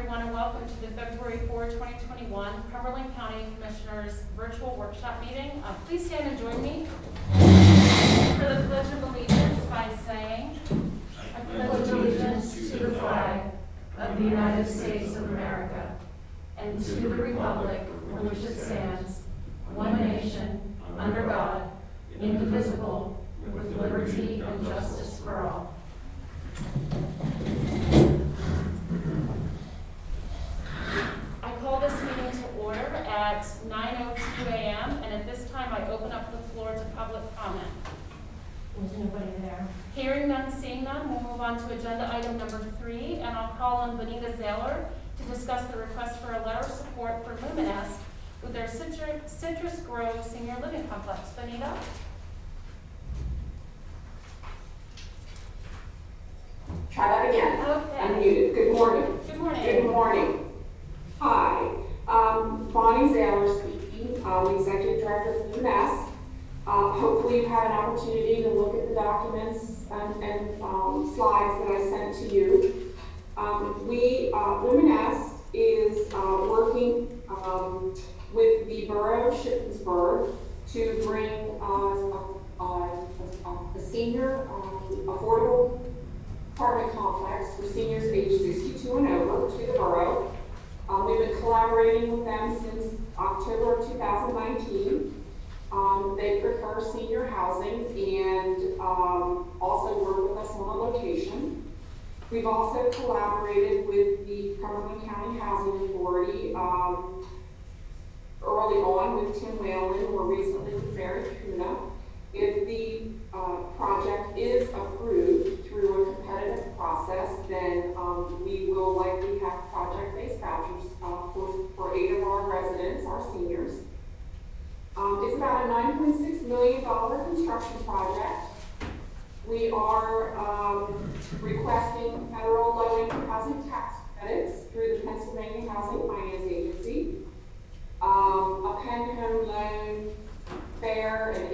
everyone, and welcome to the February 4, 2021 Cumberland County Commissioners Virtual Workshop Meeting. Please stand and join me for the Pledge of Allegiance by saying, I pledge allegiance to the flag of the United States of America and to the republic for which it stands, one nation, under God, indivisible, with liberty and justice for all. I call this meeting to order at 9:02 a.m. and at this time I open up the floor to public comment. There's nobody there. Hearing none, seeing none, we'll move on to agenda item number 3, and I'll call on Benita Zaylor to discuss the request for a letter of support for Luminest with their Citrus Grove Senior Living Complex. Benita? Try that again. Okay. Unmuted. Good morning. Good morning. Good morning. Hi. Bonnie Zaylor speaking, Executive Director of UMass. Hopefully you've had an opportunity to look at the documents and slides that I sent to you. Luminest is working with the Borough of Shippensburg to bring a senior affordable apartment complex for seniors age 62 and over to the borough. We've been collaborating with them since October of 2019. They prefer senior housing and also work with us on a location. We've also collaborated with the Cumberland County Housing Authority early on with Tim Whalen, more recently with Mary Kuna. If the project is approved through a competitive process, then we will likely have project-based vouchers for 8 of our residents, our seniors. It's about a $9.6 million construction project. We are requesting federal low-income housing tax credits through the Pennsylvania Housing Finance Agency, a PennHome loan, FAIR, and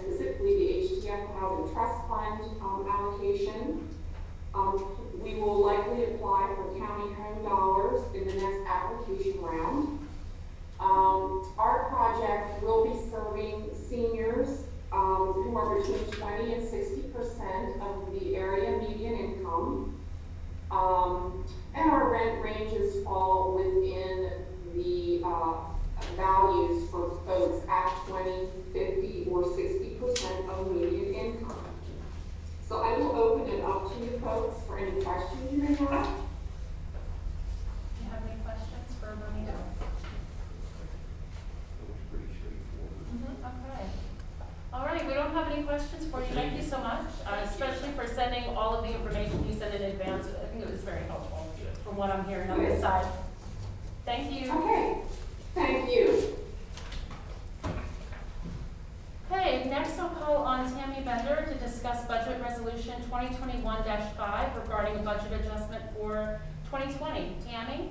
specifically the HTF Housing Trust Fund allocation. We will likely apply for county home dollars in the next application round. Our project will be serving seniors who are between 20 and 60% of the area median income. And our rent ranges fall within the values for folks at 20, 50, or 60% of median income. So I will open it up to you folks for any questions you may have. Do you have any questions for Benita? Okay. All right, we don't have any questions for you. Thank you so much, especially for sending all of the information you sent in advance. I think it was very helpful from what I'm hearing on this side. Thank you. Okay, thank you. Okay, next I'll call on Tammy Bender to discuss Budget Resolution 2021-5 regarding a budget adjustment for 2020. Tammy?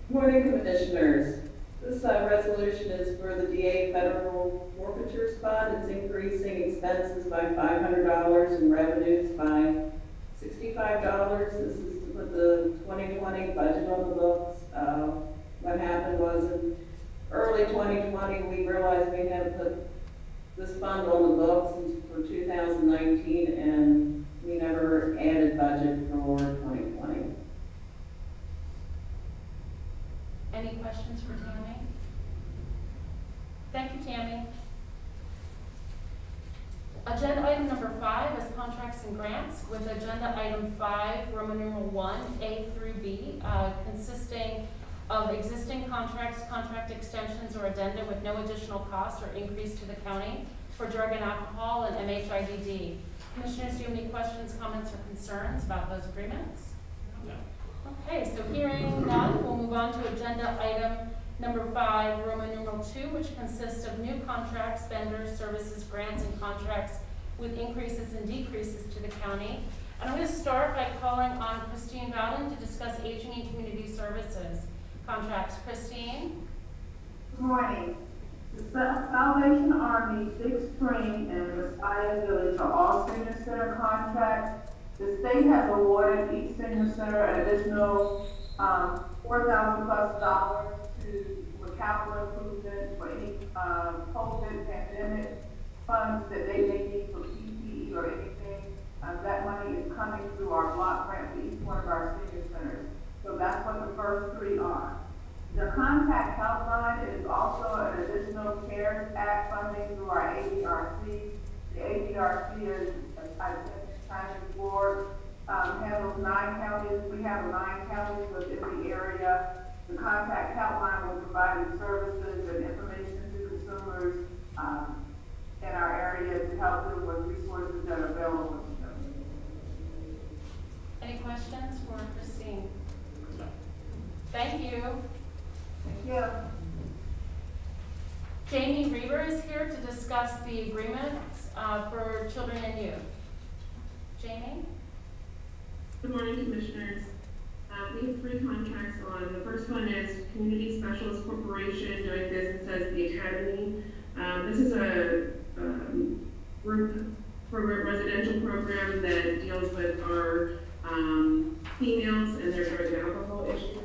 Good morning, Commissioners. This resolution is for the DA Federal Forfeitures Fund. It's increasing expenses by $500 and revenues by $65. This is to put the 2020 budget on the books. What happened was in early 2020, we realized we had to put this fund on the books for 2019, and we never added budget for 2020. Any questions for Tammy? Thank you, Tammy. Agenda item number 5 is contracts and grants, with agenda item 5, Roman numeral 1, A through B, consisting of existing contracts, contract extensions, or addenda with no additional cost or increase to the county for drug and alcohol and MHIDD. Commissioners, do you have any questions, comments, or concerns about those agreements? No. Okay, so hearing none, we'll move on to agenda item number 5, Roman numeral 2, which consists of new contracts, vendors, services, grants, and contracts with increases and decreases to the county. And I'm going to start by calling on Christine Bowden to discuss aging and community services contracts. Christine? Good morning. The Salvation Army, Sixth Spring, and Messiah Village are all senior center contracts. The state has awarded each senior center an additional, $4,000+ for capital improvement for any, COVID pandemic funds that they may need for PPE or anything. That money is coming through our block grant for each one of our senior centers. So that's what the first three are. The contact helpline is also an additional CARES Act funding through our ADRC. The ADRC is, as I said time before, handles 9 counties. We have 9 counties within the area. The contact helpline will provide services and information to consumers in our area to help them with resources that are available to them. Any questions for Christine? Thank you. Thank you. Jamie Reber is here to discuss the agreement for children and youth. Jamie? Good morning, Commissioners. We have 3 contracts on. The first one is Community Specialist Corporation doing business as the Academy. This is a group program, residential program that deals with our females and their drug and alcohol issues.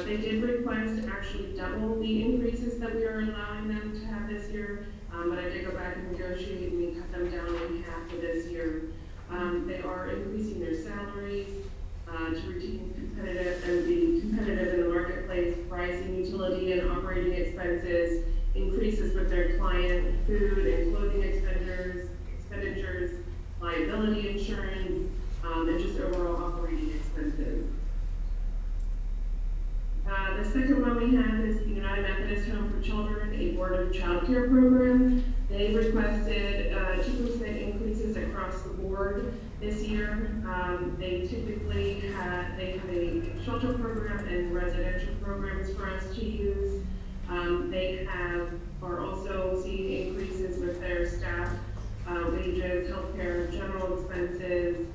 They did request to actually double the increases that we are allowing them to have this year, but I did go back and negotiate and we cut them down in half for this year. They are increasing their salaries to retain competitive and be competitive in the marketplace, rising utility and operating expenses, increases with their client food and clothing expenditures, liability insurance, and just overall operating expenses. The second one we have is the United Methodist Home for Children, a Board of Child Care program. They requested 2% increases across the board this year. They typically have a shelter program and residential programs for us to use. They are also seeing increases with their staff wages, healthcare, general expenses,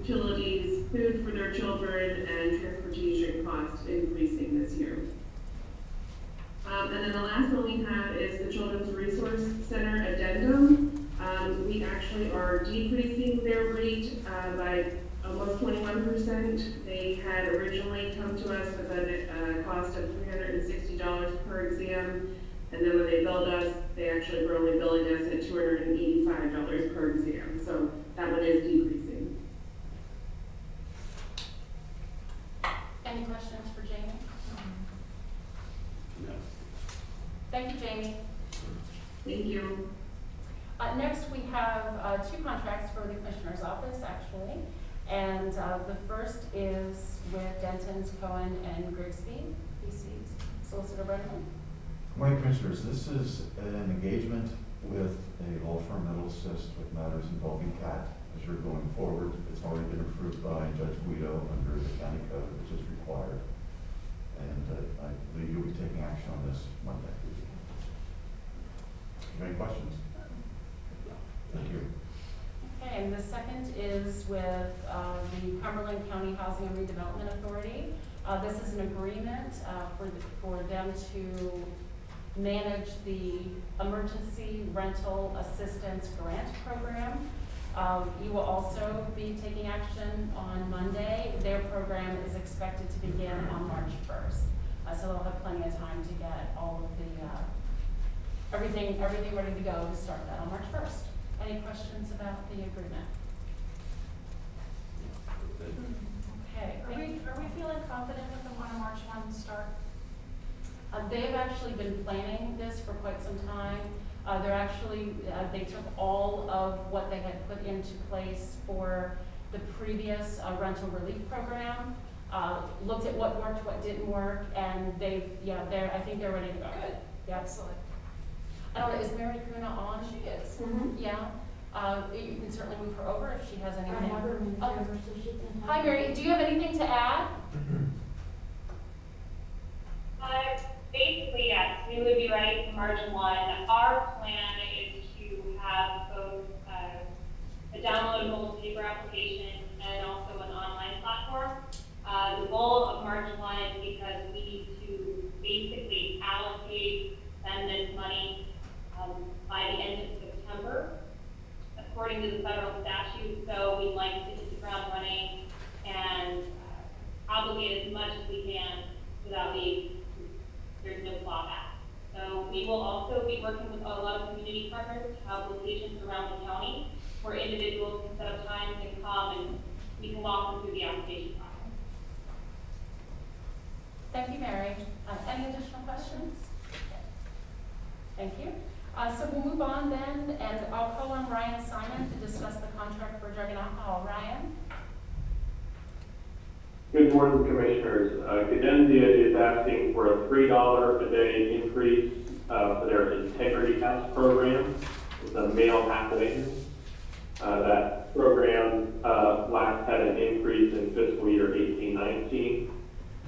utilities, food for their children, and transportation costs increasing this year. And then the last one we have is the Children's Resource Center addendum. We actually are decreasing their rate by almost 21%. They had originally come to us with a cost of $360 per exam, and then when they billed us, they actually were only billing us at $285 per exam. So that one is decreasing. Any questions for Jamie? No. Thank you, Jamie. Thank you. Next, we have 2 contracts for the Commissioner's Office, actually. And the first is with Denton's, Cohen, and Grigsby, BC's. Solicitor Brennan. Good morning, Commissioners. This is an engagement with a law firm that will assist with matters involving CAT as you're going forward. It's already been approved by Judge Guido under the county code, which is required. And I believe you'll be taking action on this Monday. Any questions? Thank you. Okay, and the second is with the Cumberland County Housing and Redevelopment Authority. This is an agreement for them to manage the Emergency Rental Assistance Grant Program. You will also be taking action on Monday. Their program is expected to begin on March 1st. So they'll have plenty of time to get all of the, everything ready to go to start that on March 1st. Any questions about the agreement? Okay. Are we feeling confident with the one on March 1 start? They've actually been planning this for quite some time. They're actually, they took all of what they had put into place for the previous rental relief program, looked at what worked, what didn't work, and I think they're ready to go. Good. Yep. Excellent. I don't know, is Mary Kuna on? She is. Yeah. You can certainly move her over if she has anything. I have her moved Oh. over so she can. Hi, Mary. Do you have anything to add? Basically, yes, we would be ready for March 1. Our plan is to have both a downloadable paper application and also an online platform. The goal of March 1 is because we need to basically allocate, spend this money by the end of September. According according to the federal statute, so we'd like to hit the ground running and obligate as much as we can without there's no clawback. So we will also be working with a lot of community partners to have locations around the county where individuals can set up times and come and we can walk them through the application process. Thank you, Mary. Any additional questions? Thank you. So we'll move on then, and I'll call on Ryan Simon to discuss the contract for drug and alcohol. Ryan? Good morning, Commissioners. Cadenza is asking for a $3 a day increase for their Integrity Pass program. It's a male activation. That program last had an increase in fiscal year 18-19.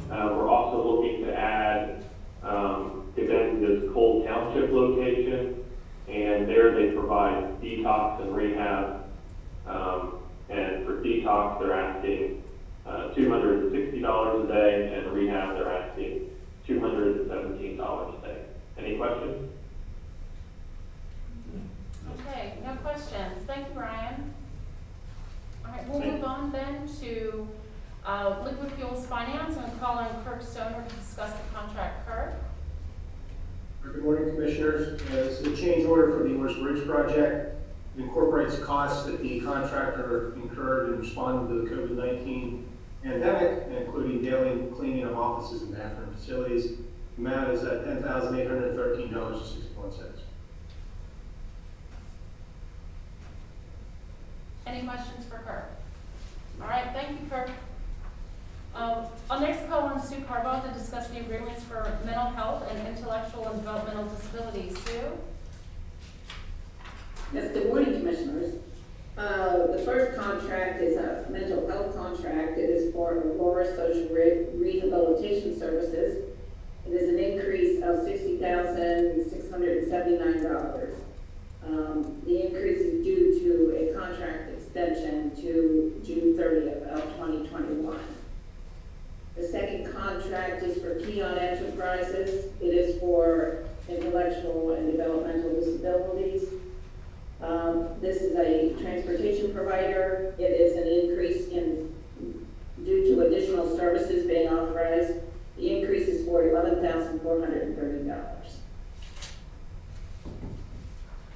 We're also looking to add Cadenza's Cole Township location, and there they provide detox and rehab. And for detox, they're asking $260 a day, and rehab, they're asking $217 a day. Any questions? Okay, no questions. Thank you, Ryan. All right, we'll move on then to Liquid Fuels Finance, and call on Kirk Stoner to discuss the contract. Kirk? Good morning, Commissioners. This is a change order for the Orrs Bridge project. It incorporates costs that the contractor incurred in responding to the COVID-19 pandemic, including daily cleaning of offices and bathroom facilities. The amount is at $10,813.61. Any questions for Kirk? All right, thank you, Kirk. I'll next call on Sue Carbone to discuss the agreements for mental health and intellectual and developmental disabilities. Sue? Yes, good morning, Commissioners. The first contract is a mental health contract. It is for Aurora Social Rehabilitation Services. It is an increase of $60,679. The increase is due to a contract extension to June 30th of 2021. The second contract is for Keon Enterprises. It is for intellectual and developmental disabilities. This is a transportation provider. It is an increase due to additional services being authorized. The increase is for $11,430.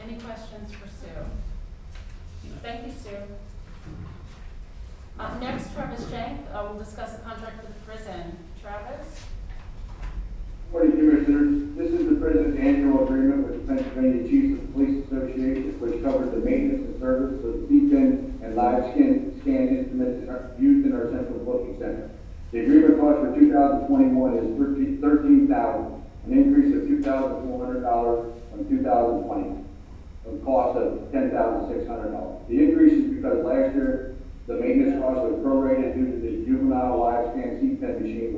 Any questions for Sue? Thank you, Sue. Next, Travis Shank will discuss the contract for the prison. Travis? Morning, Commissioners. This is the prison's annual agreement with the Pennsylvania Chiefs of Police Association, which covers the maintenance and service of CPIN and live scan instruments used in our central booking center. The agreement cost for 2021 is $13,000, an increase of $2,400 from 2020, a cost of $10,600. The increase is because last year the maintenance cost was prorated due to the juvenile live scan CPIN machine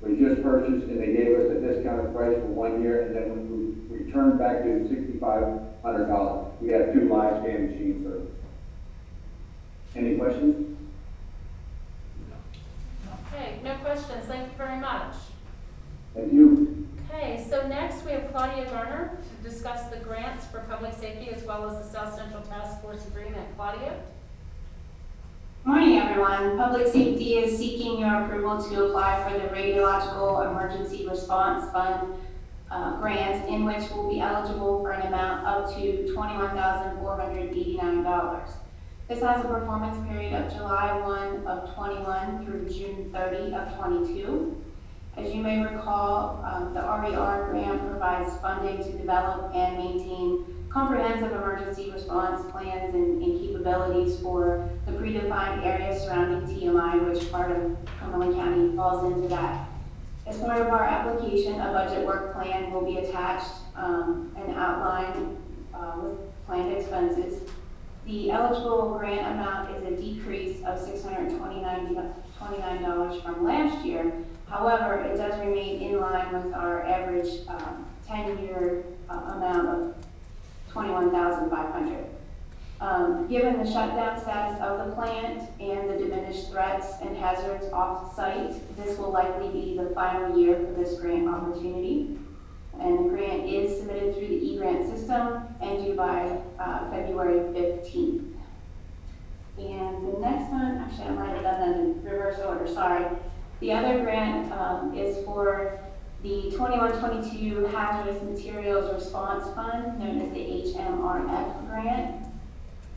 was just purchased, and they gave us a discounted price for 1 year, and then we returned back to $6,500. We have 2 live scan machines for. Any questions? Okay, no questions. Thank you very much. Thank you. Okay, so next we have Claudia Garner to discuss the grants for public safety as well as the South Central Task Force Agreement. Claudia? Morning, everyone. Public Safety is seeking your approval to apply for the Radiological Emergency Response Fund grant, in which we'll be eligible for an amount up to $21,489. This has a performance period of July 1 of 21 through June 30 of 22. As you may recall, the RER grant provides funding to develop and maintain comprehensive emergency response plans and capabilities for the predefined areas surrounding TMI, which part of Cumberland County falls into that. As part of our application, a budget work plan will be attached and outlined with planned expenses. The eligible grant amount is a decrease of $629 from last year. However, it does remain in line with our average 10-year amount of $21,500. Given the shutdown status of the plant and the diminished threats and hazards off-site, this will likely be the final year for this grant opportunity. And the grant is submitted through the e-grant system and due by February 15th. sorry. The other grant is for the 21-22 Hazardous Materials Response Fund, known as the HMRF grant.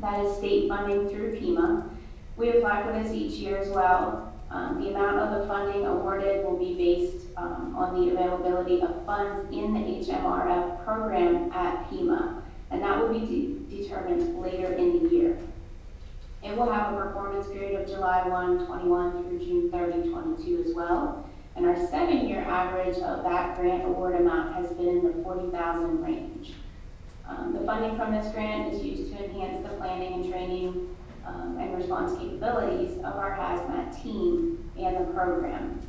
That is state funding through FEMA. We apply for this each year as well. The amount of the funding awarded will be based on the availability of funds in the HMRF program at FEMA, and that will be determined later in the year. It will have a performance period of July 1, 21 through June 30, 22 as well. And our 7-year average of that grant award amount has been in the $40,000 range. The funding from this grant is used to enhance the planning and training and response capabilities of our hazmat team and the program.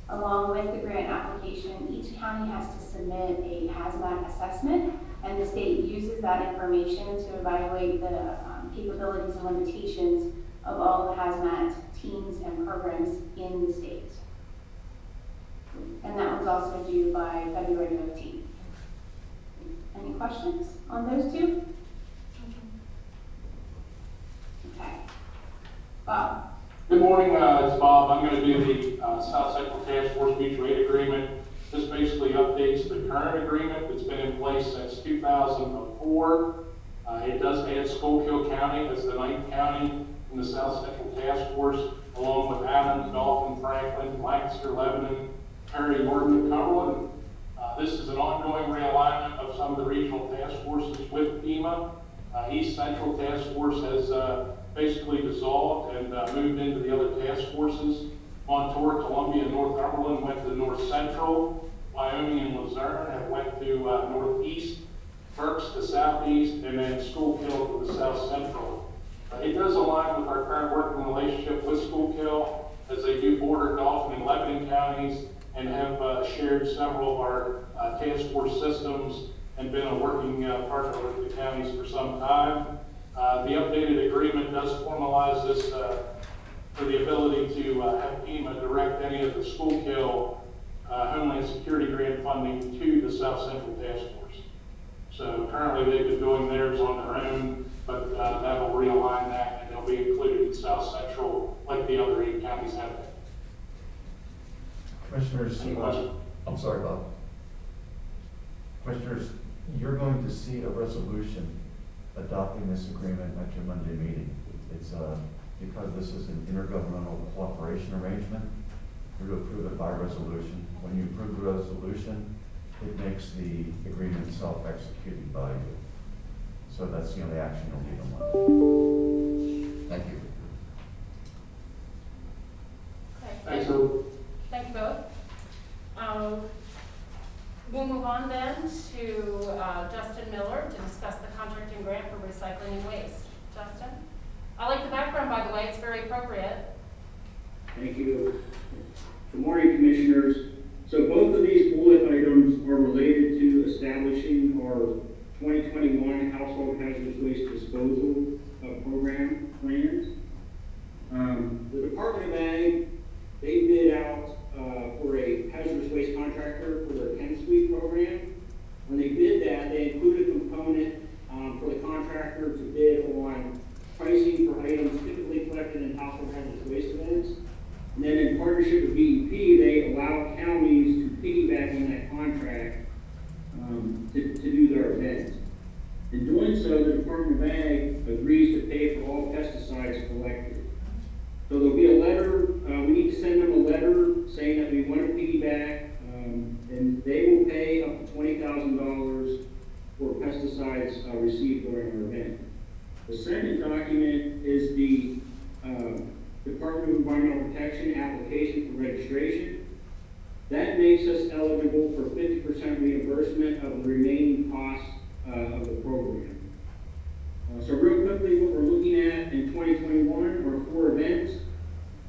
Along with the grant application, each county has to submit a hazmat assessment, and the state uses that information to evaluate the capabilities and limitations of all the hazmat teams and programs in the state. And that was also due by February 15th. Any questions on those two? Okay. Bob? Good morning, it's Bob. I'm going to do the South Central Task Force Mutual Aid Agreement. This basically updates the current agreement that's been in place since 2004. It does add Schuylkill County as the 9th county in the South Central Task Force, along with Adams, Dauphin, Franklin, Lancaster, Lebanon, Perry, Norton, and Cumberland. This is an ongoing realignment of some of the regional task forces with FEMA. East Central Task Force has basically dissolved and moved into the other task forces. Montour, Columbia, and Northumberland went to North Central. Wyoming and Luzerne have went to Northeast. Berks to Southeast, and then Schuylkill to the South Central. It does align with our current working relationship with Schuylkill, as they do border Dauphin and Lebanon counties and have shared several of our task force systems and been a working partner with the counties for some time. The updated agreement does formalize this for the ability to have FEMA direct any of the Schuylkill Homeland Security grant funding to the South Central Task Force. So currently they've been doing theirs on their own, but that will realign that and they'll be included in South Central like the other 8 counties have been. Commissioners, Any questions? I'm sorry, Bob. Commissioners, you're going to see a resolution adopting this agreement at your Monday meeting. It's because this is an intergovernmental cooperation arrangement, you're to approve it by resolution. When you approve the resolution, it makes the agreement self-executed by you. So that's the only action you'll need on Monday. Thank you. Okay. Thanks, Lou. Thank you both. We'll move on then to Justin Miller to discuss the contracting grant for recycling and waste. Justin? I like the background, by the way. It's very appropriate. Thank you. Good morning, Commissioners. So both of these bullet items are related to establishing our 2021 Household Hazardous Waste Disposal Program plans. The Department of Ag, they bid out for a hazardous waste contractor for their 10 suite program. When they bid that, they included a component for the contractor to bid on pricing for items typically collected in household hazardous waste events. And then in partnership with DEP, they allow counties to piggyback on that contract to do their events. In doing so, the Department of Ag agrees to pay for all pesticides collected. So there'll be a letter, we need to send them a letter saying that we want to piggyback, and they will pay up to $20,000 for pesticides received during our event. The second document is the Department of Environmental Protection application for registration. That makes us eligible for 50% reimbursement of the remaining costs of the program. So real quickly, what we're looking at in 2021 are 4 events: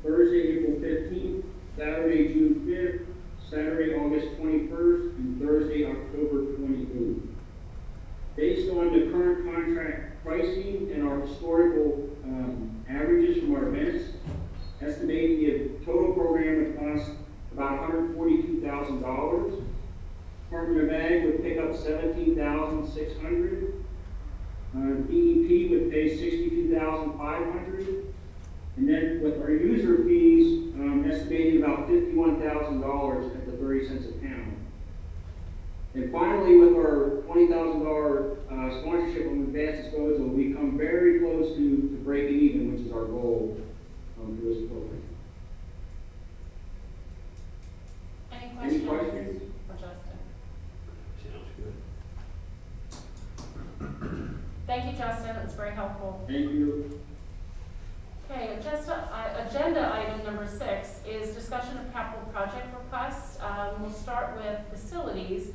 Thursday, April 15th, Saturday, June 5th, Saturday, August 21st, and Thursday, October 28th. Based on the current contract pricing and our historical averages from our events, estimating the total program would cost about $142,000. Department of Ag would pick up $17,600. DEP would pay $62,500. And then with our user fees, estimating about $51,000 at the 30 cents a pound. And finally, with our $20,000 sponsorship on advanced disposal, we come very close to breaking even, which is our goal for this program. Any Any questions? questions? For Justin? Sounds good. Thank you, Justin, that's very helpful. Thank you. Okay, agenda item number 6 is discussion of capital project requests. We'll start with facilities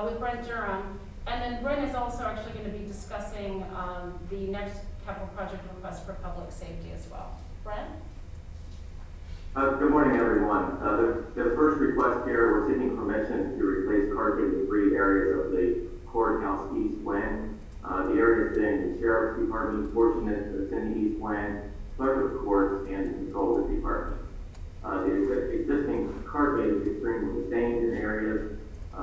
with Brent Durham, and then Brent is also actually going to be discussing the next capital project request for public safety as well. Brent? Good morning, everyone. The first request here, we're seeking permission to replace carpet in 3 areas of the courthouse east wing. The areas being the sheriff's department portion that's in the east wing, clerk of courts, and the control department. The existing carpet is extremely stained in areas.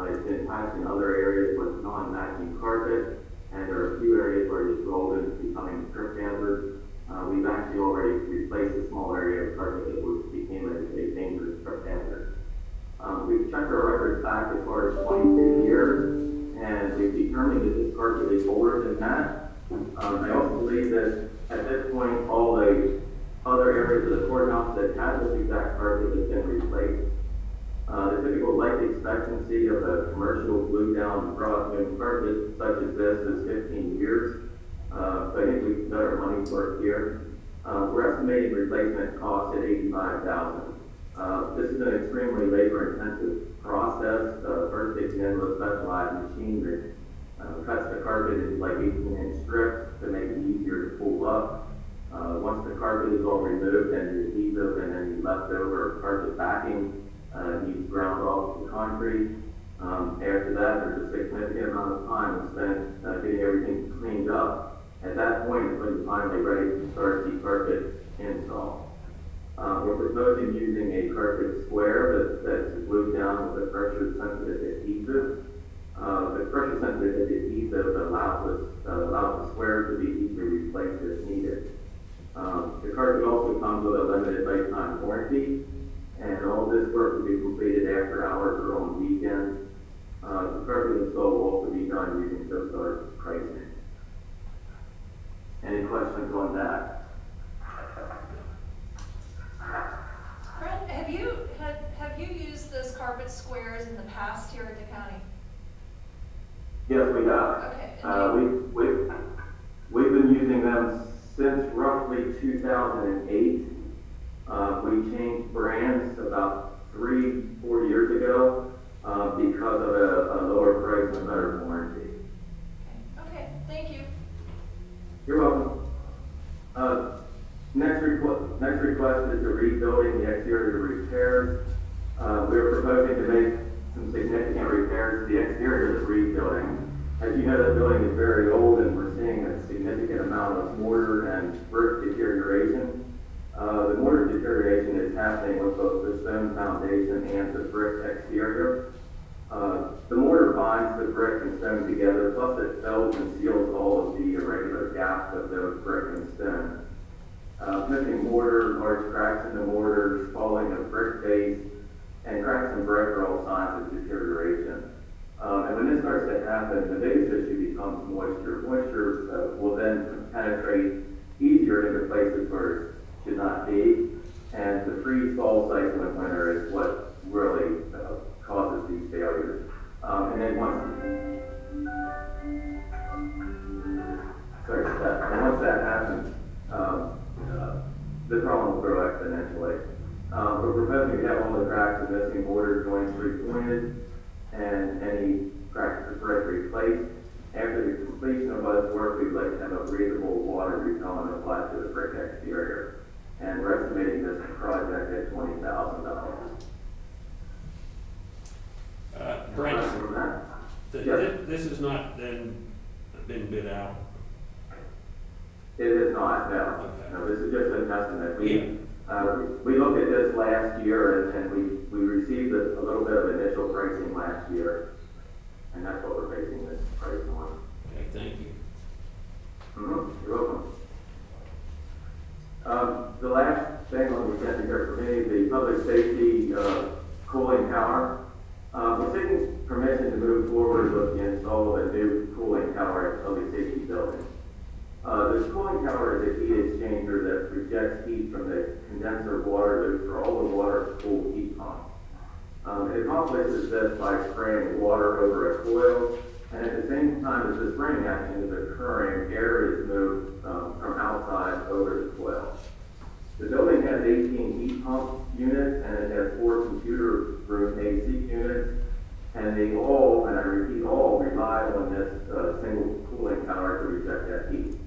It's been patched in other areas with non-matching carpet, and there are a few areas where it's rolled and it's becoming a trip hazard. We've actually already replaced a small area of carpet that became a dangerous trip hazard. We've checked our records back as far as 22 years, and we've determined that this carpet is older than that. I also believe that at this point, all the other areas of the courthouse that have this exact carpet has been replaced. The typical life expectancy of a commercial glue-down broadband carpet such as this is 15 years. So I think we've done our money's work here. We're estimating replacement costs at $85,000. This is an extremely labor-intensive process. First, they begin with a specialized machine that cuts the carpet into like 18-inch strips to make it easier to pull up. Once the carpet is all removed, then the adhesive and then the leftover carpet backing needs ground off the concrete. After that, there's a significant amount of time spent getting everything cleaned up. At that point is when you're finally ready to start the carpet install. We're proposing using a carpet square that's glued down with a pressure-sensitive adhesive. The pressure-sensitive adhesive allows the square to be easily replaced if needed. The carpet also comes with a limited lifetime warranty, and all this work will be completed after hours or on weekends. The carpet install will also be done using CoStar pricing. Any questions on that? Brent, have you used those carpet squares in the past here at the county? Yes, we have. Okay. We've been using them since roughly 2008. We changed brands about 3-4 years ago because of a lower price and better warranty. Okay, thank you. You're welcome. Next request is the rebuilding the exterior repairs. We're proposing to make some significant repairs to the exterior of the rebuilding. As you know, the building is very old and we're seeing a significant amount of mortar and brick deterioration. The mortar deterioration is happening with both the stone foundation and the brick exterior. The mortar binds the brick and stone together, plus it fills and seals all of the irregular gaps of the brick and stone. Missing mortar, large cracks in the mortar, falling of brick base, and cracks in brick are all signs of deterioration. And when this starts to happen, the biggest issue becomes moisture. Moisture will then penetrate easier into places where it should not be, and the freeze-fall cycle in winter is what really causes these failures. And then once that happens, the problem will grow exponentially. We're proposing to have all the cracks and missing mortar joints repointed and any cracks of brick replaced. After the completion of this work, we'd like to have a breathable water repellent applied to the brick exterior. And we're estimating this project at $20,000. Brent, Yes. this has not then been bid out. It is not, no. Okay. No, this is just an estimate. We looked at this last year and we received a little bit of initial pricing last year. And that's what we're basing this price on. Okay, thank you. You're welcome. The last staying on the agenda here for me, the public safety, cooling tower. We're seeking permission to move forward with the install of a new cooling tower at the public safety building. This cooling tower is a heat exchanger that rejects heat from the condenser water loop for all the water-cooled heat pumps. It accomplishes this by spraying water over a coil, and at the same time as the spraying action is occurring, air is moved from outside over the coil. The building has 18 heat pump units, and it has 4 computer room AC units, and they all, and I repeat, all rely on this single cooling tower to reject that heat.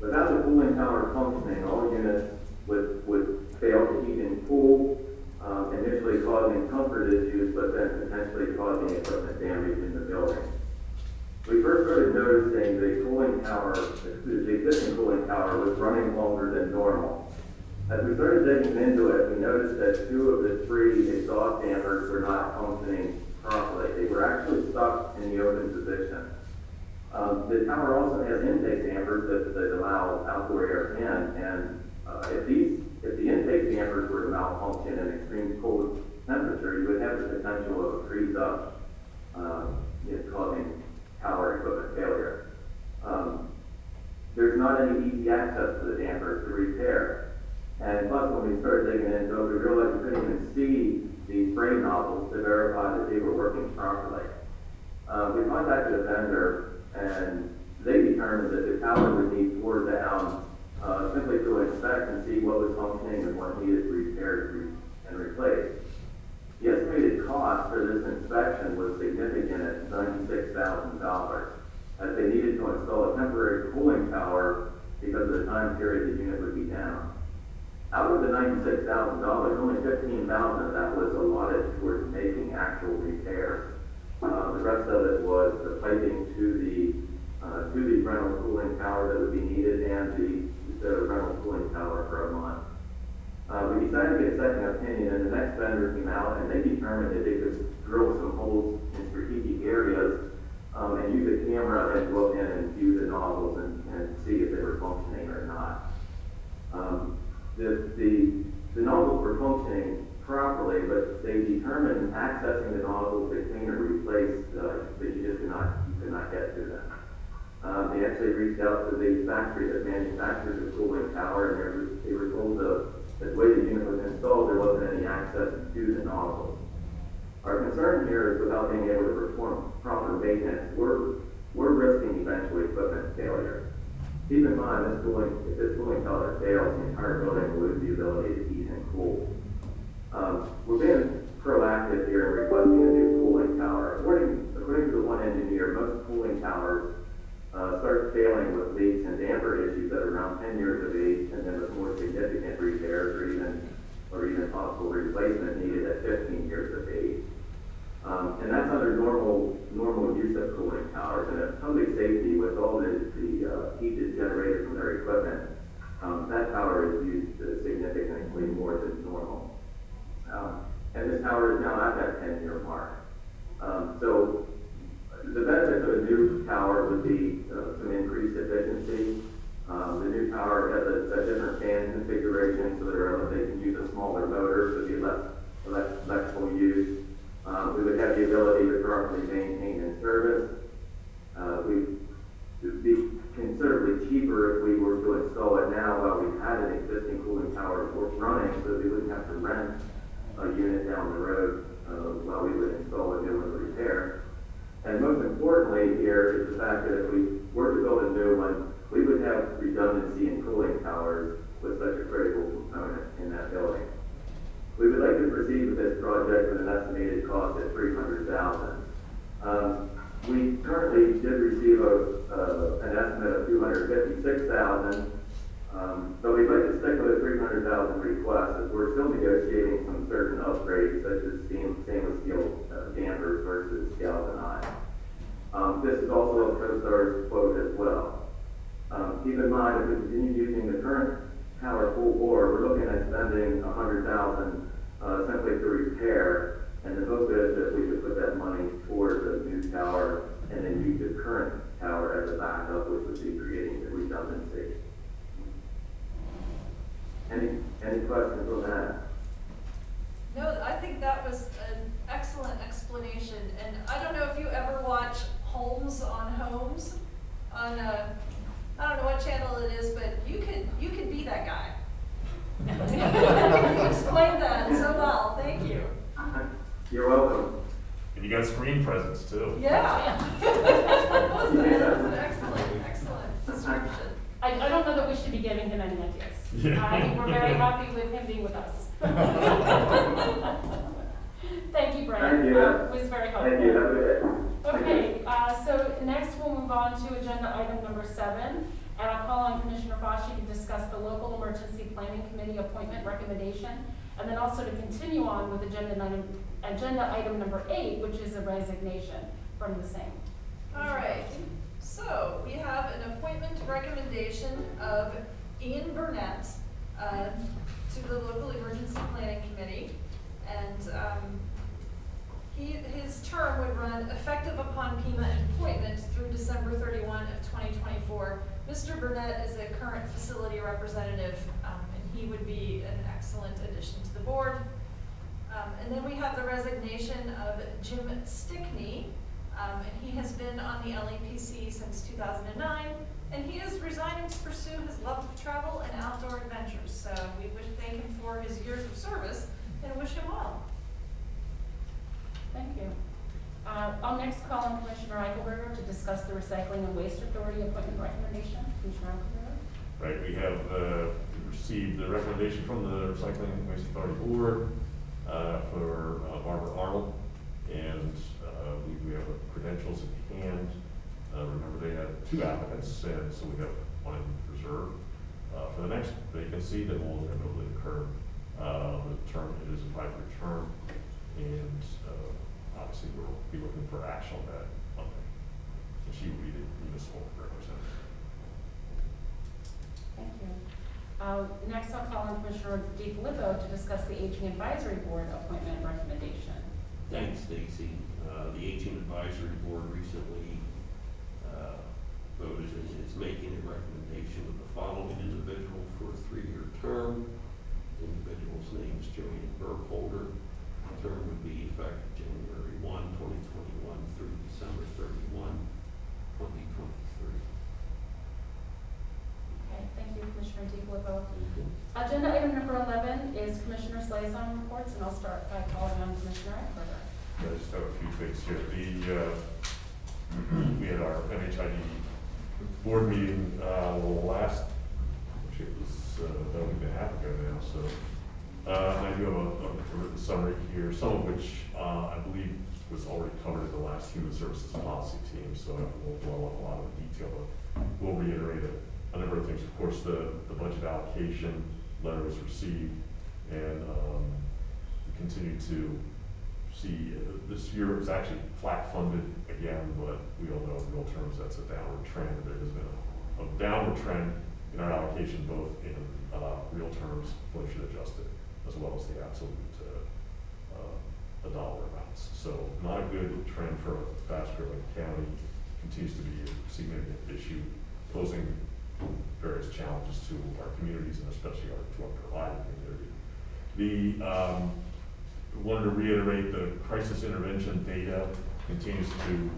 Without the cooling tower functioning, all units would fail to heat and cool, initially causing comfort issues, but then potentially causing equipment damage in the building. We first started noticing the cooling tower, the existing cooling tower was running longer than normal. As we started digging into it, we noticed that 2 of the 3 exhaust dampers were not functioning properly. They were actually stuck in the open position. The tower also has intake dampers that allow outdoor air in, and if the intake dampers were to malfunction in extreme cold temperature, you would have the potential of a freeze up, causing tower equipment failure. There's not any easy access to the dampers to repair. And plus, when we started digging into it, we realized we couldn't even see the spray nozzles to verify that they were working properly. We contacted a vendor, and they determined that the tower would need tore down simply to inspect and see what was functioning and what needed repaired and replaced. The estimated cost for this inspection was significant at $96,000, as they needed to install a temporary cooling tower because of the time period the unit would be down. Out of the $96,000, only $15,000 of that was allotted towards making actual repairs. The rest of it was the piping to the rental cooling tower that would be needed and the rental cooling tower for a month. We decided to get a second opinion, and the next vendor came out and they determined that they could drill some holes in strategic areas and use a camera and go in and view the nozzles and see if they were functioning or not. The nozzles were functioning properly, but they determined accessing the nozzles to clean or replace that you could not get to them. They actually reached out to the factory that manufactured the cooling tower, and they were told that the way the unit was installed, there wasn't any access to the nozzles. Our concern here is without being able to perform proper maintenance, we're risking eventual equipment failure. Keep in mind, if this cooling tower fails, the entire building will lose the ability to heat and cool. We're being proactive here in requesting a new cooling tower. According to the one engineer, most cooling towers start failing with leaks and damper issues at around 10 years of age, and then with more significant repairs or even possible replacement needed at 15 years of age. And that's under normal use of cooling towers. And at public safety, with all the heat that's generated from their equipment, that tower is used significantly more than normal. And this tower is now at that 10-year mark. So the benefits of a new tower would be some increased efficiency. The new tower has a different fan configuration, so they can use a smaller motor, so it'd be less electrical use. We would have the ability to properly maintain and service. It would be considerably cheaper if we were to install it now while we had an existing cooling tower running, so that we wouldn't have to rent a unit down the road while we would install a new one to repair. And most importantly here is the fact that if we were to build a new one, we would have redundancy in cooling towers with such a critical component in that building. We would like to proceed with this project with an estimated cost at $300,000. We currently did receive an estimate of $256,000, but we'd like to stick with a $300,000 request, as we're still negotiating some certain upgrades, such as stainless steel dampers versus galvanized. This is also a CoStar's quote as well. Keep in mind, if we continue using the current tower full bore, we're looking at spending $100,000 simply to repair, and the hope is that we could put that money towards a new tower and then use the current tower as a backup, which would be creating the redundancy. Any questions on that? No, I think that was an excellent explanation, and I don't know if you ever watch Holmes on Homes on, I don't know what channel it is, but you could be that guy. You explained that so well, thank you. You're welcome. And you got screen presence too. Yeah. That was an excellent description. I don't know that we should be giving him any ideas. Yeah. I think we're very happy with him being with us. Thank you, Brent. Thank you. It was very helpful. Thank you. Have a good day. Okay, so next we'll move on to agenda item number 7, and I'll call on Commissioner Fauci to discuss the local emergency planning committee appointment recommendation, and then also to continue on with agenda item number 8, which is a resignation from the same. All right, so we have an appointment recommendation of Ian Burnett to the local emergency planning committee, and his term would run effective upon PEMA appointment through December 31 of 2024. Mr. Burnett is a current facility representative, and he would be an excellent addition to the board. And then we have the resignation of Jim Stickney, and he has been on the LEPC since 2009, and he is resigning to pursue his love of travel and outdoor adventures. So we wish to thank him for his years of service and wish him well. Thank you. I'll next call on Commissioner Eichelberger to discuss the Recycling and Waste Authority appointment recommendation. Commissioner Eichelberger? Right, we have received the recommendation from the Recycling and Waste Authority Board for Barbara Arnold, and we have credentials in hand. Remember, they had 2 applicants, and so we have 1 in reserve. For the next vacancy that will inevitably occur, the term, it is a 5-year term, and obviously we'll be looking for action on that Monday. So she will be the municipal representative. Thank you. Next, I'll call on Commissioner DiFilippo to discuss the Aging Advisory Board appointment recommendation. Thanks, Stacy. The Aging Advisory Board recently voted and is making a recommendation of the following individual for a 3-year term. The individual's name is Joanne Burkholder. The term would be effective January 1, 2021 through December 31, 2023. Okay, thank you, Commissioner DiFilippo. Agenda item number 11 is Commissioner's liaison reports, and I'll start by calling on Commissioner Eichelberger. I just have a few things here. We had our NHID board meeting last, which it was about a week and a half ago now, so. And I do have a written summary here, some of which I believe was already covered in the last Human Services Policy team, so I won't dwell on a lot of the detail, but we'll reiterate a number of things. Of course, the budget allocation letter was received, and we continue to see this year it was actually flat funded again, but we all know in real terms that's a downward trend. There has been a downward trend in our allocation, both in real terms, inflation adjusted, as well as the absolute dollar amounts. So not a good trend for a fast-growing county. Continues to be a significant issue, posing various challenges to our communities and especially to our provider community. Wanted to reiterate the crisis intervention data continues to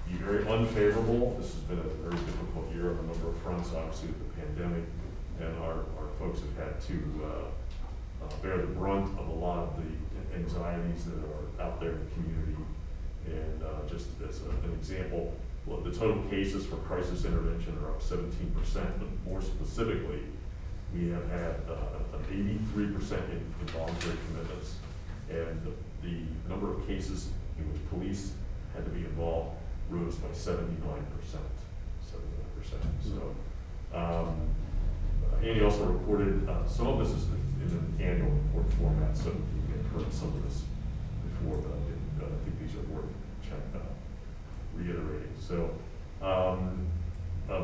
be very unfavorable. This has been a very difficult year on a number of fronts, obviously with the pandemic, and our folks have had to bear the brunt of a lot of the anxieties that are out there in the community. And just as an example, well, the total cases for crisis intervention are up 17%, but more specifically, we have had an 83% in involuntary commitments, and the number of cases in which police had to be involved rose by 79%. So, Andy also reported, some of this is in an annual report format, so you may have heard some of this before, but I think these are worth reiterating. So,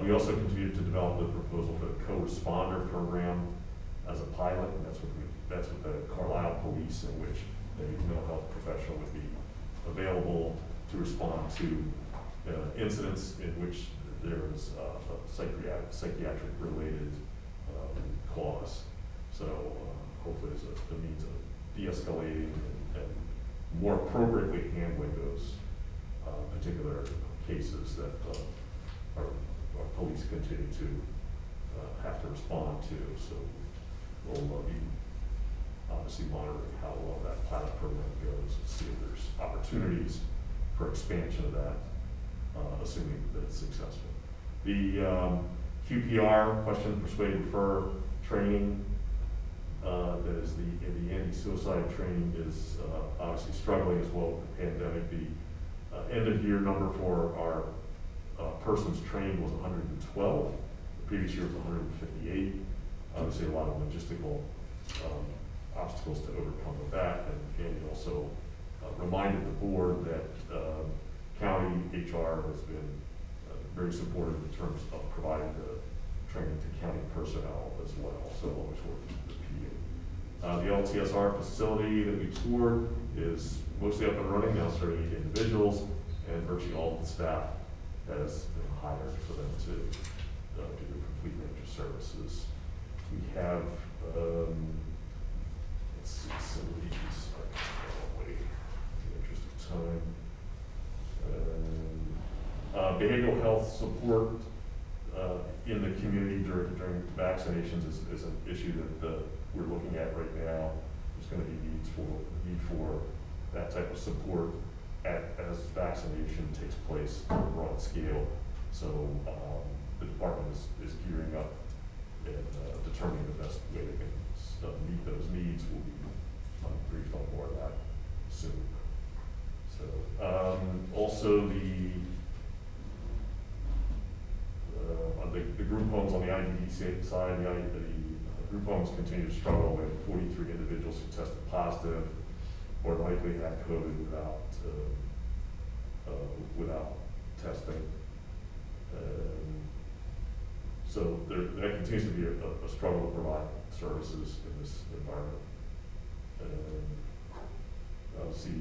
we also continue to develop the proposal for the co-responder program as a pilot, and that's what the Carlisle Police, in which a mental health professional would be available to respond to incidents in which there is a psychiatric related cause. So the means of de-escalating and more appropriately handling those particular cases that our police continue to have to respond to. So we'll be obviously monitoring how well that pilot program goes, and see if there's opportunities for expansion of that, assuming that it's successful. The QPR, question, persuade, refer training, that is the anti-suicide training, is obviously struggling as well with the pandemic. The end of year number for our persons trained was 112. The previous year was 158. Obviously, a lot of logistical obstacles to overcome with that, and Andy also reminded the board that county HR has been very supportive in terms of providing the training to county personnel as well, so always working with the LTSR facility that we toured is mostly up and running now, starting 8 individuals, and virtually all of the staff has been hired for them to do the complete range of services. We have, let's see, some of these, in the interest of time. Behavioral health support in the community during vaccinations is an issue that we're looking at right now. There's going to be need for that type of support as vaccination takes place on a broad scale. So the department is gearing up and determining the best way they can meet those needs. We'll be briefed on more of that soon. So also the group homes on the IDD side, the group homes continue to struggle. We have 43 individuals who tested positive or likely had COVID without testing. So there continues to be a struggle to provide services in this environment. Obviously,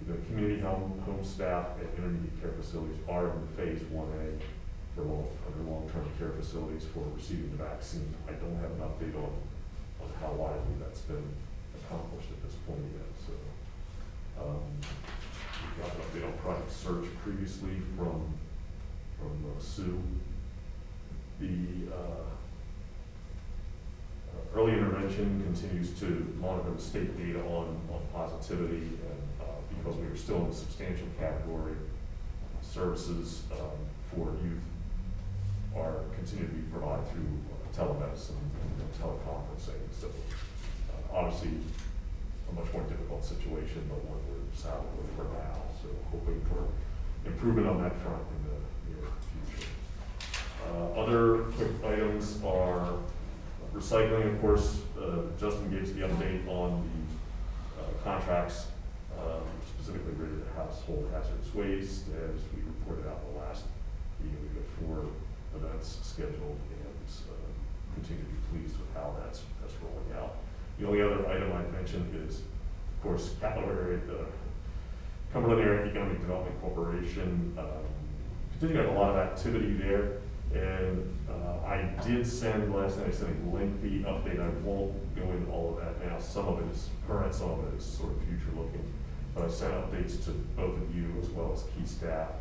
the community home staff at intermediate care facilities are in phase 1A for under long-term care facilities for receiving the vaccine. I don't have an update on how widely that's been accomplished at this point yet. So we got an update on Project Search previously from Sue. The early intervention continues to monitor the state data on positivity, and because we are still in the substantial category, services for youth are continue to be provided through telemedicine and teleconferencing. So obviously a much more difficult situation, but one we're saddled with for now. So hoping for improvement on that front in the near future. Other quick items are recycling, of course. Justin gave us the update on the contracts, specifically related to household hazardous waste. As we reported out the last meeting, we've got 4 events scheduled, and continue to be pleased with how that's rolling out. The only other item I'd mention is, of course, capital area, the Cumberland Area Economic Development Corporation. Continue to have a lot of activity there. And I did send last night, I sent a lengthy update. I won't go into all of that now. Some of it is current, some of it is sort of future looking. But I sent updates to both of you as well as key staff.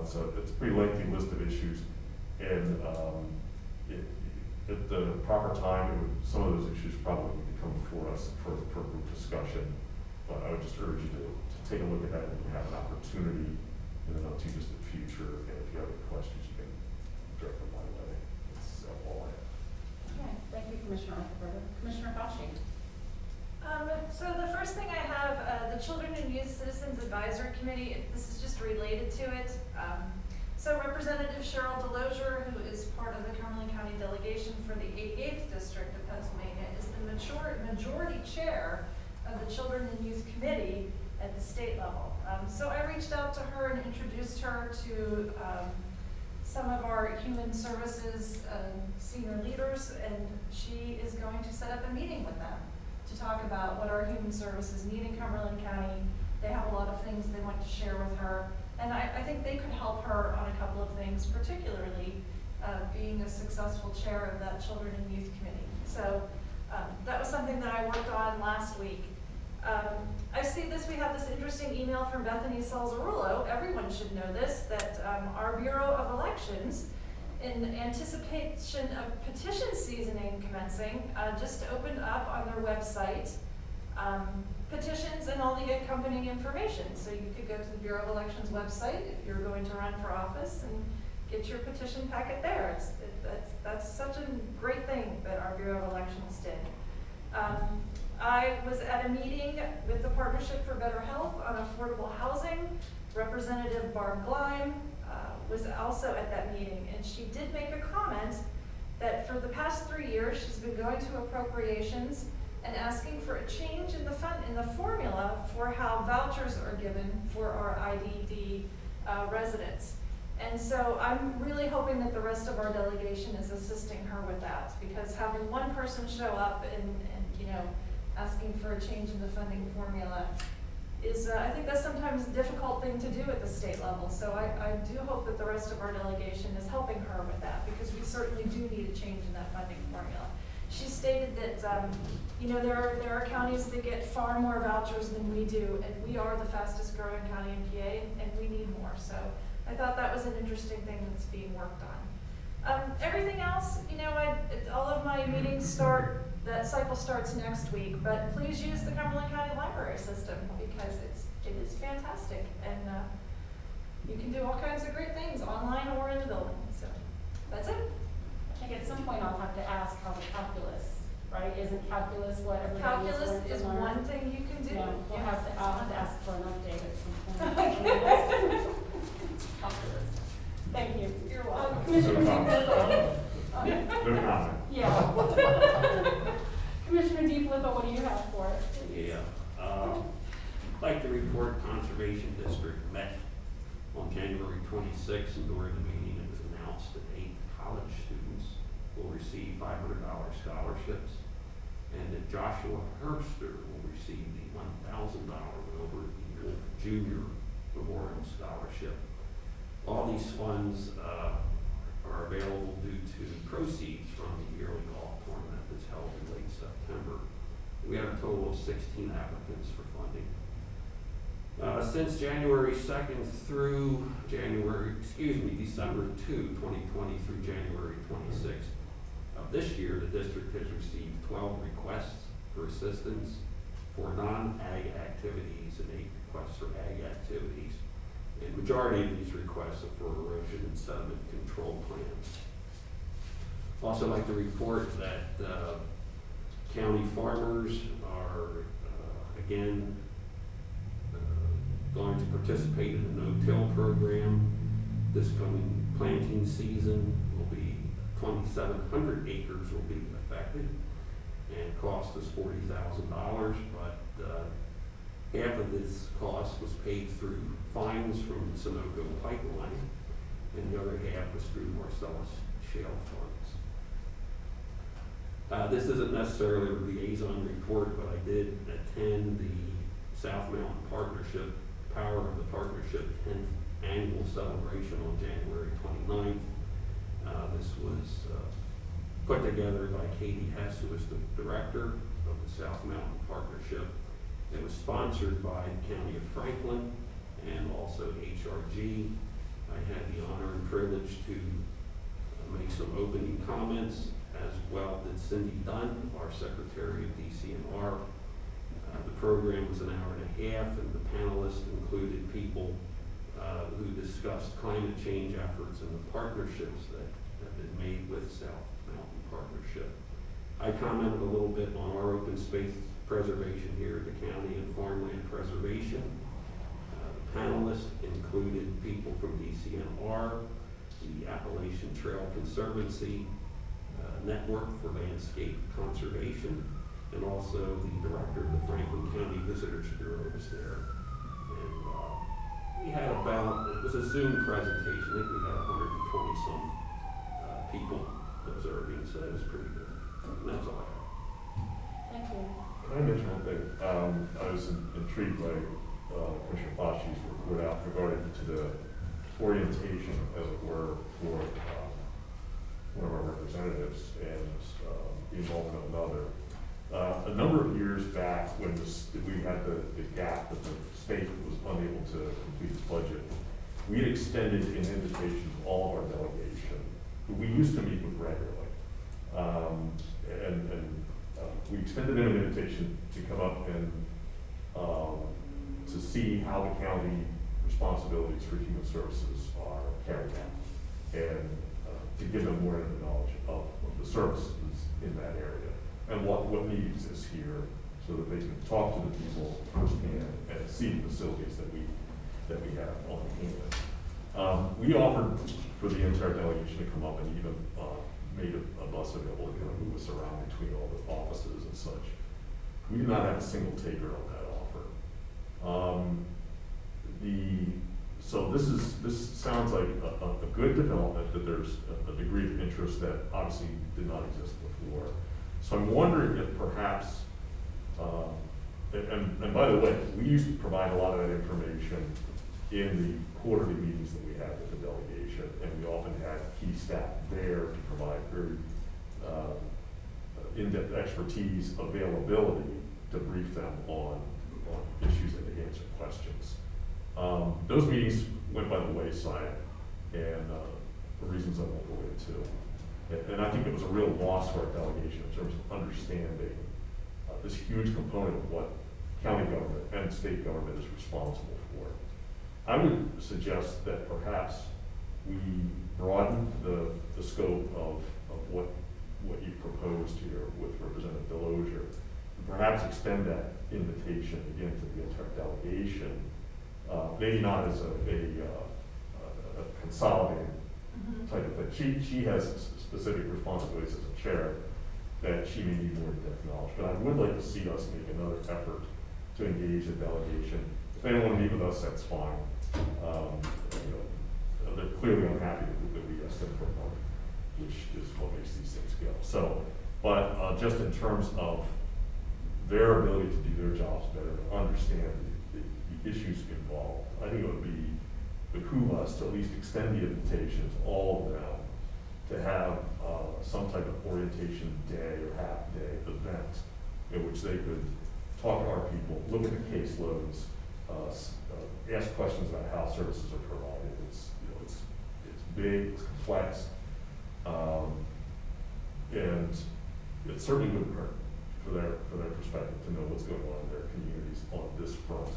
So it's a pretty lengthy list of issues. And at the proper time, some of those issues probably need to come before us for group discussion. But I would just urge you to take a look at that when you have an opportunity in the not too distant future. And if you have any questions, you can direct them my way. That's all I have. Okay, thank you, Commissioner Eichelberger. Commissioner Fauci. So the first thing I have, the Children and Youth Citizens Advisory Committee, this is just related to it. So Representative Cheryl Delosier, who is part of the Cumberland County delegation for the 88th District of Pennsylvania, is the majority chair of the Children and Youth Committee at the state level. So I reached out to her and introduced her to some of our human services senior leaders, and she is going to set up a meeting with them to talk about what our human services need in Cumberland County. They have a lot of things they want to share with her, and I think they could help her on a couple of things, particularly being a successful chair of that Children and Youth Committee. So that was something that I worked this, we have this interesting email from Bethany Salzarullo. Everyone should know this, that our Bureau of Elections, in anticipation of petition seasoning commencing, just opened up on their website petitions and all the accompanying information. So you could go to the Bureau of Elections website if you're going to run for office and get your petition packet there. That's such a great thing that our Bureau of Elections did. I was at a meeting with the Partnership for Better Health on Affordable Housing. Representative Barb Gleim was also at that meeting, and she did make a comment that for the past 3 years, she's been going to appropriations and asking for a change in the formula for how vouchers are given for our IDD residents. And so I'm really hoping that the rest of our delegation is assisting her with that, because having one person show up and asking for a change in the funding formula is, I think that's sometimes a difficult thing to do at the state level. So I do hope that the rest of our delegation is helping her with that, because we certainly do need a change in that funding formula. She stated that, there are counties that get far more vouchers than we do, and we are the fastest growing county in PA, and we need more. So I thought that was an interesting thing that's being worked on. Everything else, all of my meetings that cycle starts next week, but please use the Cumberland County Library System, because it is fantastic, and you can do all kinds of great things online or in the building. So that's it. I think at some point I'll have to ask how the calculus, right? Isn't calculus what everybody is Calculus going to is learn? one thing you can do. Yeah, Yes, I'll have to ask for an update at some point. Calculus. Thank you. You're welcome. Commissioner No comment. Yeah. Commissioner DeFilippo, what do you have for us? Yeah, I'd like to report Conservation District met on January 26th, and during the meeting it was announced that 8 college students will receive $500 scholarships, and that Joshua Herbster will receive the $1,000 Wilbur E. Wolf Jr. Memorial Scholarship. All these funds are available due to proceeds from the yearly golf tournament that's held in late September. We have a total of 16 applicants for funding. Since January 2nd through December 2, 2020 through January 26th of this year, the district has received 12 requests for assistance for non-ag activities and 8 requests for ag activities. And majority of these requests are for erosion and sediment control plans. Also like to report that county farmers are again going to participate in the no-till program. This coming planting season will be 2,700 acres will be affected, and cost is $40,000, but half of this cost was paid through fines from the Sunoco pipeline, and the other half was through Marcellus shale funds. This isn't necessarily a liaison report, but I did attend the South Mountain Partnership, Power of the Partnership 10th Annual Celebration on January 29th. This was put together by Katie Hess, who is the director of the South Mountain Partnership. It was sponsored by the County of Franklin and also HRG. I had the honor and privilege to make some opening comments, as well did Cindy Dunn, our Secretary of DCNR. The program was an hour and a half, and the panelists included people who discussed climate change efforts and the partnerships that have been made with South Mountain Partnership. I commented a little bit on our open space preservation here at the county and farmland preservation. The panelists included people from DCNR, the Appalachian Trail Conservancy Network for Landscape Conservation, and also the director of the Franklin County Visitors Bureau was there. And we had it was a Zoom presentation. I think we had 120 some people observing, so that was pretty good. And that's all I have. Thank you. Can I mention one thing? I was intrigued by Commissioner Fauci's report out regarding to the orientation, as it were, for one of our representatives and the involvement of another. A number of years back, when we had the gap that the state was unable to complete its budget, we had extended an invitation to all of our delegation, who we used to meet with regularly. We extended them an invitation to come up and to see how the county responsibilities for human services are carried out, and to give them more knowledge of the services in that area and what need exists here, so that they can talk to the people firsthand and see the facilities that we have on hand. We offered for the entire delegation to come up and even made a bus available to kind of move us around between all the offices and such. We did not have a single taker on that offer. So this sounds like a good development, that there's a degree of interest that obviously did not exist before. So I'm wondering if perhaps, and by the way, we used to provide a lot of that information in the quarterly meetings that we had with the delegation, and we often had key staff there to provide very in-depth expertise, availability to brief them on issues and to answer questions. Those meetings went by the wayside, and for reasons I won't go into. And I think it was a real loss for our delegation in terms of understanding this huge component of what county government and state government is responsible for. I would suggest that perhaps we broaden the scope of what you proposed here with Representative Delozier, and perhaps extend that invitation again to the entire delegation, maybe not as a consolidated type of thing. She has specific responsibilities as a chair that she may need more in-depth knowledge, but I would like to see us make another effort to engage the delegation. If they don't want to meet with us, that's fine. They're clearly unhappy that we asked them for money, which is what makes these things go. So, but just in terms of their ability to do their jobs better, to understand the issues involved, I think it would behoove us to at least extend the invitation to all of them to have some type of orientation day or half-day event in which they could talk to our people, look at the caseloads, ask questions about how services are provided. It's big, it's complex, and it certainly would hurt for their perspective to know what's going on in their communities on this front,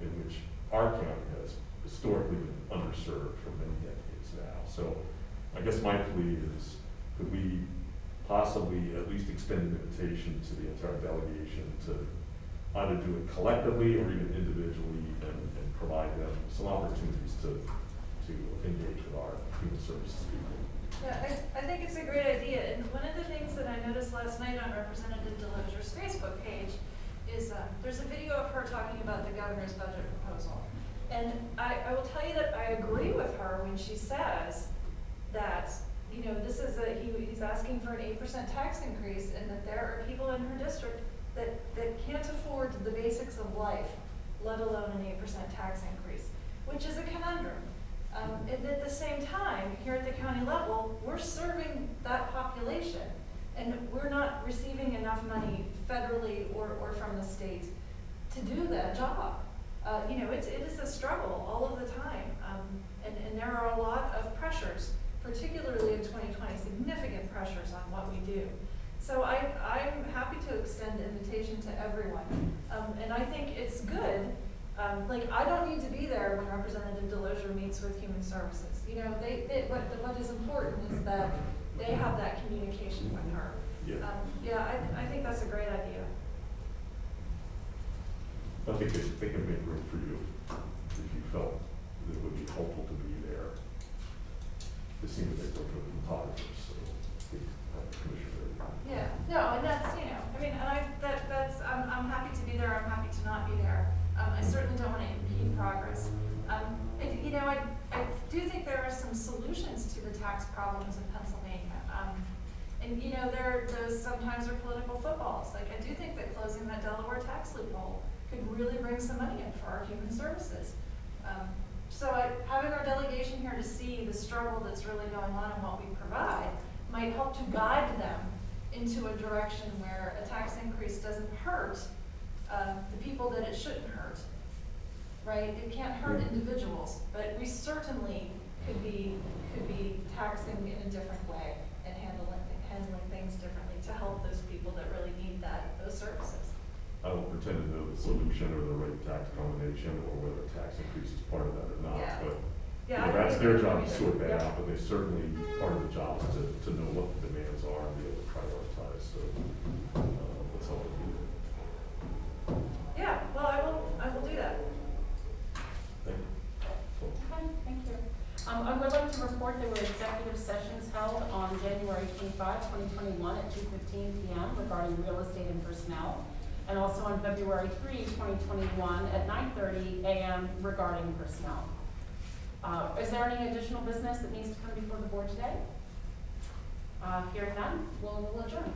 in which our county has historically been underserved for many decades now. So I guess my plea is, could we possibly at least extend an invitation to the entire delegation to either do it collectively or even individually, and provide them some opportunities to engage with our human services people. Yeah, I think it's a great idea, and one of the things that I noticed last night on Representative Delozier's Facebook page is there's a video of her talking about the governor's budget proposal. And I will tell you that I agree with her when she says that, this is he's asking for an 8% tax increase, and that there are people in her district that can't afford the basics of life, let alone an 8% tax increase, which is a conundrum. And at the same time, here at the county level, we're serving that population, and we're not receiving enough money federally or from the state to do that job. It is a struggle all of the time, and there are a lot of pressures, particularly in 2020, significant pressures on what we do. So I'm happy to extend an invitation to everyone, and I think it's good. I don't need to be there when Representative Delozier meets with Human Services. What is important is that they have that communication with her. I think that's a great idea. I think they can make room for you if you felt that it would be helpful to be there. It seems that they work with the photographers, so Commissioner. Yeah, no, and that's, I'm happy to be there, I'm happy to not be there. I certainly don't want to impede progress. I do think there are some solutions to the tax problems in Pennsylvania. Those sometimes are political footballs. I do think that closing that Delaware tax loophole could really bring some money in for our human services. Having our delegation here to see the struggle that's really going on and what we provide might help to guide them into a direction where a tax increase doesn't hurt the people that it shouldn't hurt, right? It can't hurt individuals, but we certainly could be taxing in a different way and handling things differently to help those people that really need those services. I don't pretend to know the solution or the right tax combination or whether a tax increase is part of that or not, Yeah. but Yeah, you know, I that's think their it's job to information. sort that Yep. out, but they certainly, part of the job is to know what the demands are and be able to prioritize, so, that's all I do. Yeah, well, I will do that. Thank you. Okay, thank you. I would like to report there were executive sessions held on January 25, 2021 at 2:15 p.m. regarding real estate and personnel, and also on February 3, 2021 at 9:30 a.m. regarding personnel. Is there any additional business that needs to come before the board today? Hearing none, we'll adjourn.